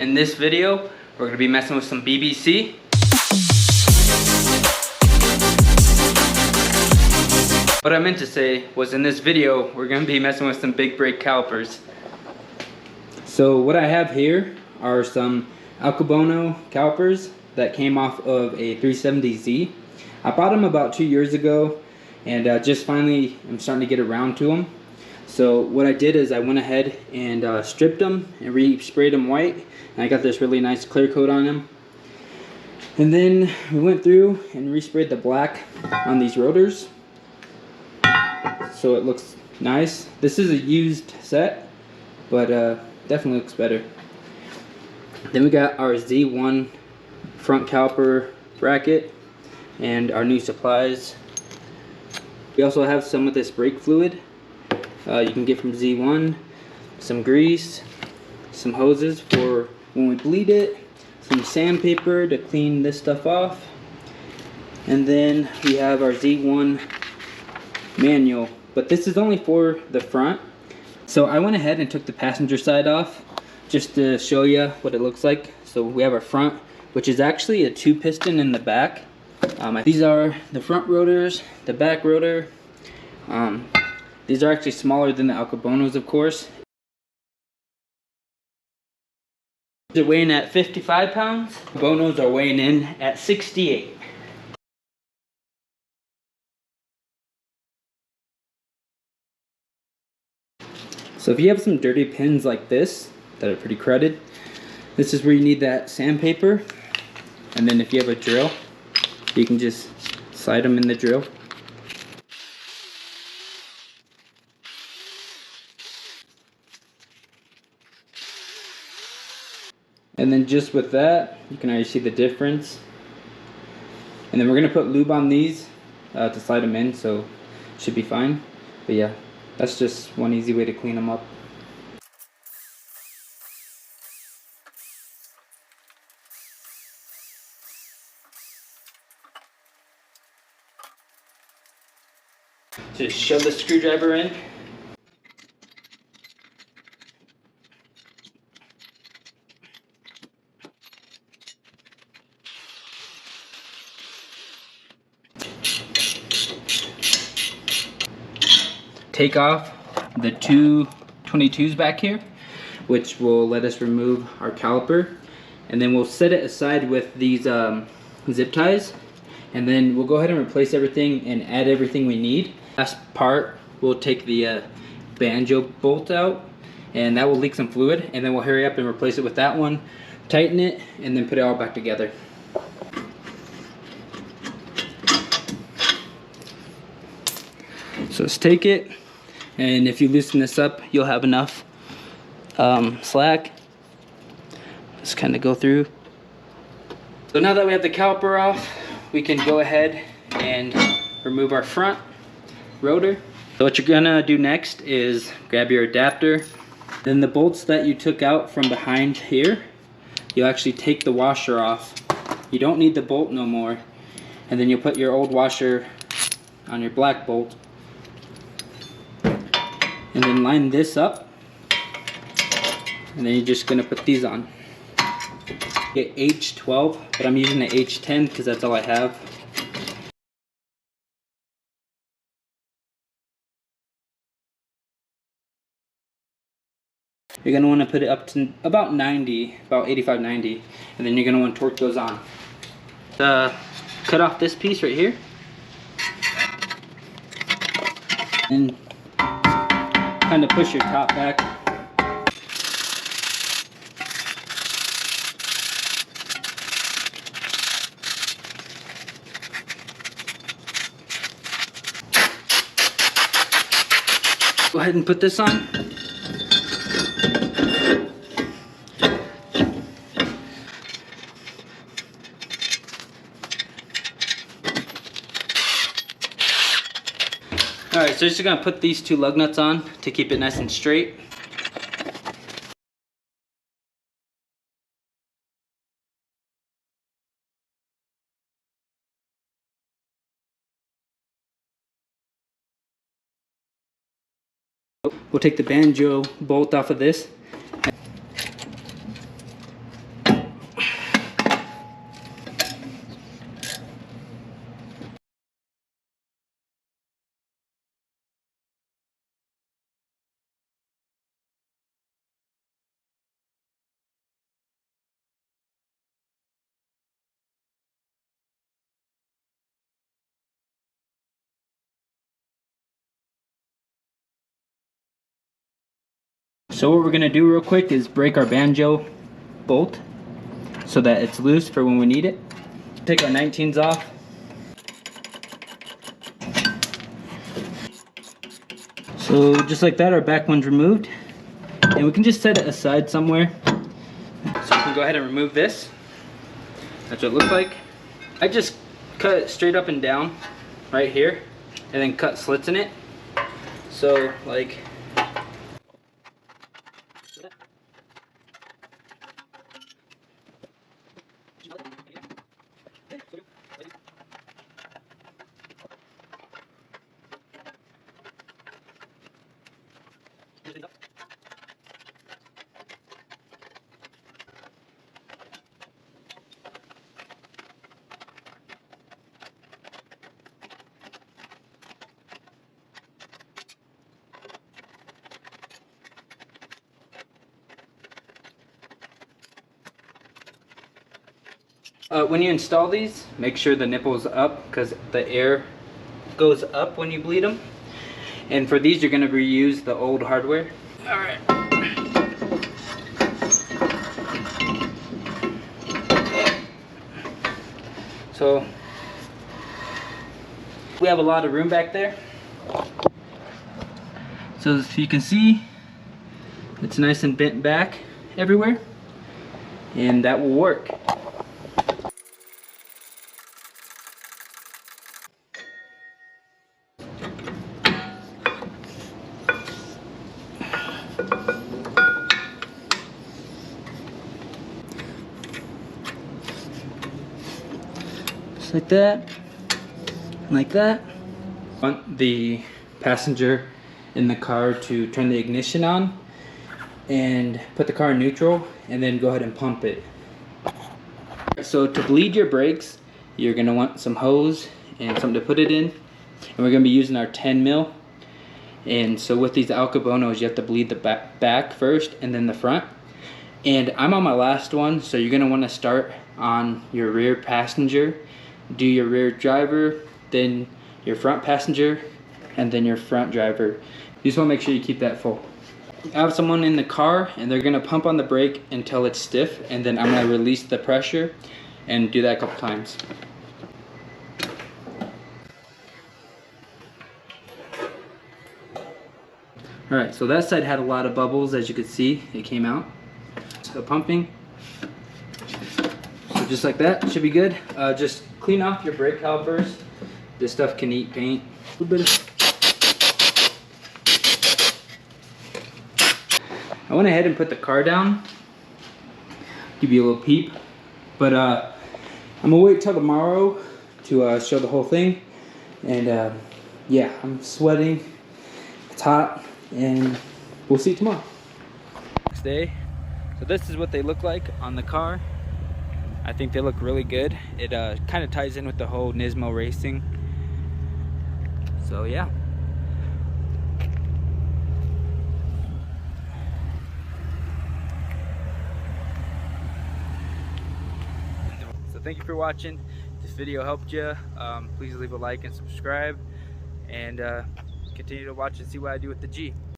In this video, we're going to be messing with some BBC. What I meant to say was in this video, we're going to be messing with some big brake calipers. So what I have here are some Akebono calipers that came off of a 370Z. I bought them about 2 years ago and just finally I'm starting to get around to them. So what I did is I went ahead and stripped them and re-sprayed them white. And I got this really nice clear coat on them. And then we went through and resprayed the black on these rotors. So it looks nice. This is a used set, but definitely looks better. Then we got our Z1 front caliper bracket and our new supplies. We also have some of this brake fluid you can get from Z1, some grease, some hoses for when we bleed it, some sandpaper to clean this stuff off, and then we have our Z1 manual, but this is only for the front. So I went ahead and took the passenger side off just to show you what it looks like. So we have our front, which is actually a 2-piston in the back. These are the front rotors, the back rotor. These are actually smaller than the Akebonos, of course. They're weighing at 55 pounds. Bonos are weighing in at 68. So if you have some dirty pins like this that are pretty cruddy, this is where you need that sandpaper. And then if you have a drill, you can just slide them in the drill. And then just with that, you can already see the difference. And then we're gonna put lube on these to slide them in, so it should be fine. But yeah, that's just one easy way to clean them up. Just shove the screwdriver in. Take off the two 22s back here, which will let us remove our caliper, and then we'll set it aside with these zip ties, and then we'll go ahead and replace everything and add everything we need. Last part, we'll take the banjo bolt out, and that will leak some fluid, and then we'll hurry up and replace it with that one, tighten it, and then put it all back together. So let's take it, and if you loosen this up, you'll have enough slack. Just kind of go through. So now that we have the caliper off, we can go ahead and remove our front rotor. So what you're gonna do next is grab your adapter. Then the bolts that you took out from behind here, you'll actually take the washer off. You don't need the bolt no more. And then you'll put your old washer on your black bolt. And then line this up, and then you're just gonna put these on. Get H12, but I'm using the H10 because that's all I have. You're gonna want to put it up to about 90, about 85, 90, and then you're gonna want to torque those on. Cut off this piece right here, and kind of push your top back. Go ahead and put this on. Alright, so just gonna put these two lug nuts on to keep it nice and straight. We'll take the banjo bolt off of this. So what we're gonna do real quick is break our banjo bolt so that it's loose for when we need it. Take our 19s off. So just like that, our back one's removed. And we can just set it aside somewhere. So we can go ahead and remove this. That's what it looks like. I just cut it straight up and down right here and then cut slits in it. So like when you install these, make sure the nipple is up because the air goes up when you bleed them. And for these, you're going to reuse the old hardware. Alright. So, we have a lot of room back there. So as you can see, it's nice and bent back everywhere. And that will work. Just like that, like that. I want the passenger in the car to turn the ignition on and put the car in neutral and then go ahead and pump it. So to bleed your brakes, you're gonna want some hose and something to put it in. And we're gonna be using our 10 mil. And so with these Akebonos, you have to bleed the back first and then the front. And I'm on my last one, so you're gonna wanna start on your rear passenger, do your rear driver, then your front passenger, and then your front driver. You just wanna make sure you keep that full. I have someone in the car and they're gonna pump on the brake until it's stiff, and then I'm gonna release the pressure and do that a couple times. Alright, so that side had a lot of bubbles, as you could see, it came out. So pumping. So just like that, should be good. Just clean off your brake calipers. This stuff can eat paint. A little bit of... I went ahead and put the car down. Give you a little peep. But I'm gonna wait till tomorrow to show the whole thing. And yeah, I'm sweating. It's hot. And we'll see you tomorrow. Next day. So this is what they look like on the car. I think they look really good. It kind of ties in with the whole Nismo racing. So yeah. So thank you for watching. If this video helped you, please leave a like and subscribe. And continue to watch and see what I do with the G.